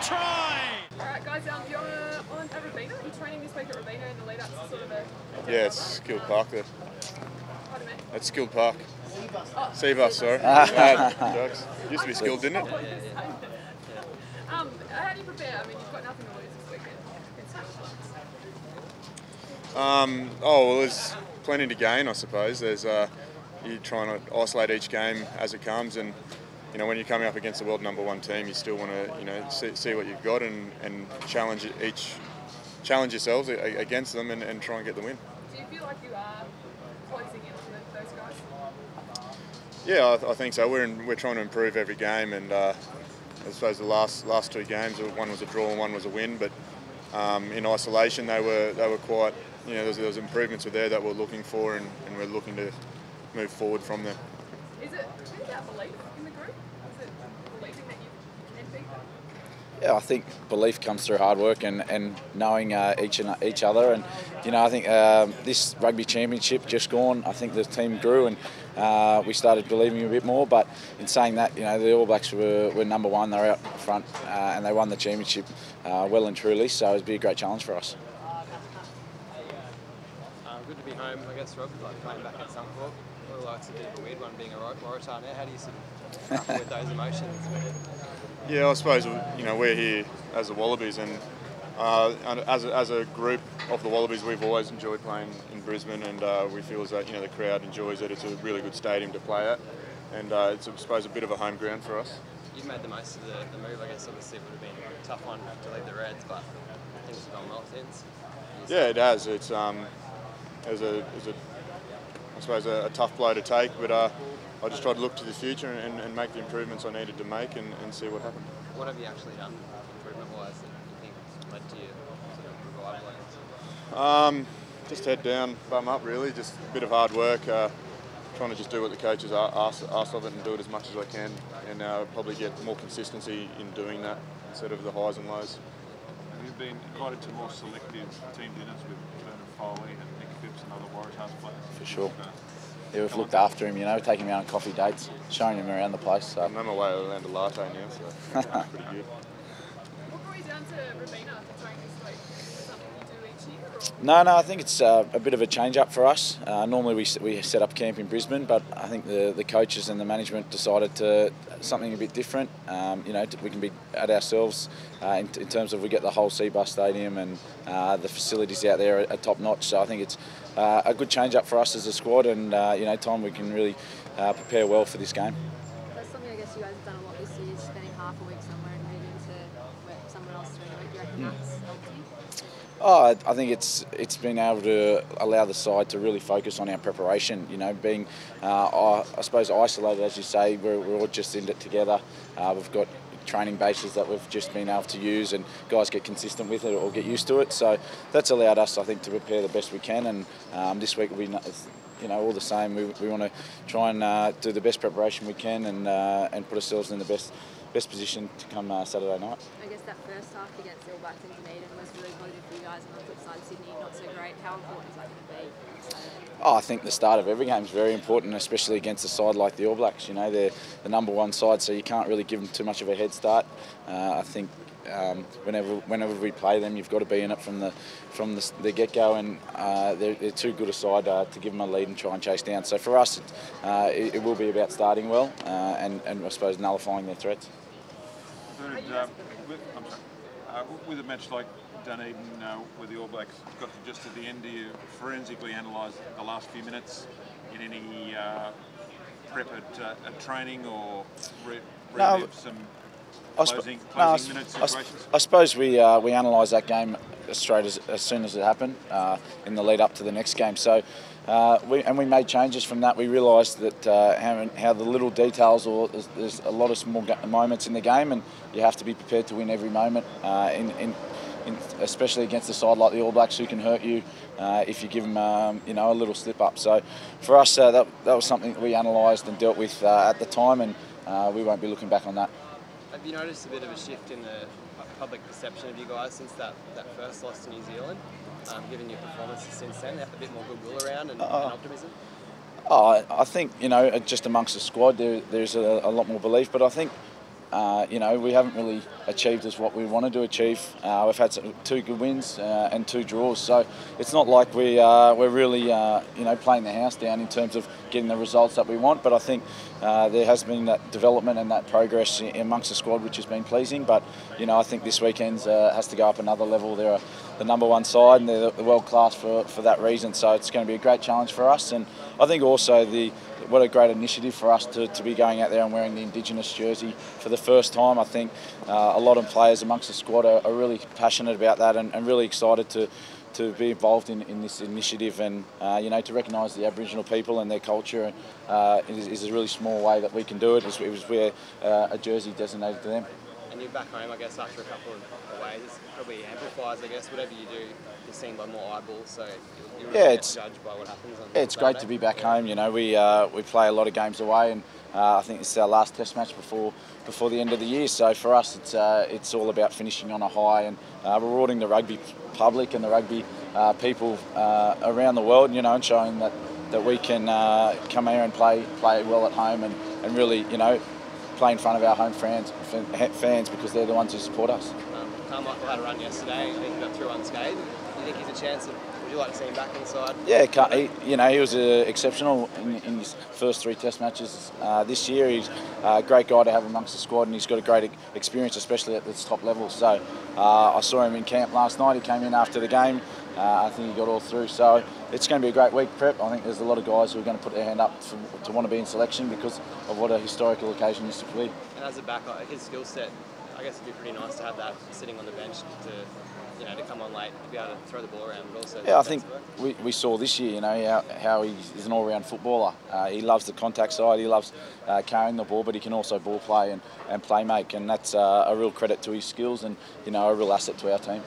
try! Alright guys, you're on at Rugby. Are you training this week at Rugby in the lead up to sort of a... Yeah, it's Skilled Park there. Pardon me? It's Skilled Park. Oh, Seabus, sorry. Jokes. Used to be Skilled, didn't it? How do you prepare? I mean, you've got nothing to lose this weekend against Well, there's plenty to gain, I suppose. There's you trying to isolate each game as it comes, and when you're coming up against the world #1 team, you still want to see what you've got and challenge yourselves against them and try and get the win. Do you feel like you are closing in on those guys? Yeah, I think so. We're trying to improve every game, and I suppose the last two games, one was a draw and one was a win, but in isolation they were quite. There was improvements there that we're looking for, and we're looking to move forward from there. Is it about belief in the group? Is it believing that you can beat them? Yeah, I think belief comes through hard work and knowing each other. And I think this rugby championship just gone, I think the team grew and we started believing a bit more. But in saying that, the All Blacks were #1. They were out front and they won the championship well and truly. So it would be a great challenge for us. Good to be home, I guess, Rob, like playing back at Suncorp. Although it's a bit of a weird one being a Waratah now. How do you sort of grapple with those emotions? Yeah, I suppose we're here as the Wallabies, and as a group of the Wallabies, we've always enjoyed playing in Brisbane, and we feel as that the crowd enjoys it. It's a really good stadium to play at, and it's I suppose a bit of a home ground for us. You've made the most of the move. I guess obviously it would have been a tough one to leave the Reds, but things have gone well since. Yeah, it has. It was I suppose a tough blow to take, but I just tried to look to the future and make the improvements I needed to make and see what happened. What have you actually done improvement-wise that you think led to your sort of revival? Just head down, bum up really, just a bit of hard work, trying to just do what the coaches ask of it and do it as much as I can, and probably get more consistency in doing that instead of the highs and lows. Have you been invited to more selective team dinners with Foley and Nick Phipps and other Waratahs players? For sure. Yeah, we've looked after him, taking him out on coffee dates, showing him around the place. So. I'm on my way around a latte now, so it's pretty good. What brought you down to Rubina to train this week? Is it something you do each year? Or? No, I think it's a bit of a change-up for us. Normally we set up camp in Brisbane, but I think the coaches and the management decided to something a bit different. We can be at ourselves in terms of we get the whole Seabus stadium and the facilities out there are top-notch. So I think it's a good change-up for us as a squad, and time we can really prepare well for this game. That's something I guess you guys have done a lot this year, spending half a week somewhere and moving to somewhere else during the week. Do you reckon that's helped you? Oh, I think it's been able to allow the side to really focus on our preparation. Being I suppose isolated, as you say, we're all just in it together. We've got training bases that we've just been able to use, and guys get consistent with it or get used to it. So that's allowed us, I think, to prepare the best we can. And this week will be, all the same. We want to try and do the best preparation we can and put ourselves in the best position to come Saturday night. I guess that first half against the All Blacks in Dunedin was really positive for you guys, and on the flip side, Sydney not so great. How important is that going to be? I think the start of every game is very important, especially against a side like the All Blacks. They're the #1 side, so you can't really give them too much of a head start. I think whenever we play them, you've got to be in it from the get-go, and they're too good a side to give them a lead and try and chase down. So for us, it will be about starting well and I suppose nullifying their threats. With a match like Dunedin, where the All Blacks got to just at the end, do you forensically analyse the last few minutes in any prep at training or relive some closing minute situations? I suppose we analyse that game straight as soon as it happened in the lead up to the next game. So we made changes from that. We realised that how the little details, or there's a lot of small moments in the game, and you have to be prepared to win every moment. Especially against a side like the All Blacks, who can hurt you if you give them a little slip up. So for us, that was something that we analysed and dealt with at the time, and we won't be looking back on that. Have you noticed a bit of a shift in the public perception of you guys since that first loss to New Zealand, given your performances since then? A bit more goodwill around and optimism? I think just amongst the squad there's a lot more belief, but I think you know, we haven't really achieved as what we wanted to achieve. We've had 2 good wins and 2 draws, so it's not like we're really you know, playing the house down in terms of getting the results that we want. But I think there has been that development and that progress amongst the squad, which has been pleasing. But you know, I think this weekend has to go up another level. They're the #1 side, and they're the world class for that reason. So it's going to be a great challenge for us, and I think also what a great initiative for us to be going out there and wearing the Indigenous jersey for the first time. I think a lot of players amongst the squad are really passionate about that and really excited to be involved in this initiative, and you know, to recognise the Aboriginal people and their culture is a really small way that we can do it. It was wear a jersey designated to them. And you're back home, I guess, after a couple of aways. It probably amplifies, I guess, whatever you do, you're seen by more eyeballs, so you're really judged by what happens on it's great to be back home. You know, we play a lot of games away, and I think it's our last Test match before the end of the year. So for us, it's all about finishing on a high and rewarding the rugby public and the rugby people around the world. You know, and showing that we can come here and play well at home and really, you know, play in front of our home fans because they're the ones who support us. Carmichael had a run yesterday. I think he got through unscathed. Do you think he's a chance? Would you like to see him back inside? Yeah, you know, he was exceptional in his first 3 Test matches this year. He's a great guy to have amongst the squad, and he's got a great experience, especially at this top level. So I saw him in camp last night. He came in after the game. I think he got all through. So it's going to be a great week prep. I think there's a lot of guys who are going to put their hand up to want to be in selection because of what a historical occasion this will be. And as a backup, his skill set, I guess it'd be pretty nice to have that sitting on the bench to come on late, to be able to throw the ball around, but also... Yeah, I think we saw this year, you know, how he's an all-round footballer. He loves the contact side, he loves carrying the ball, but he can also ball play and play make, and that's a real credit to his skills and, you know, a real asset to our team.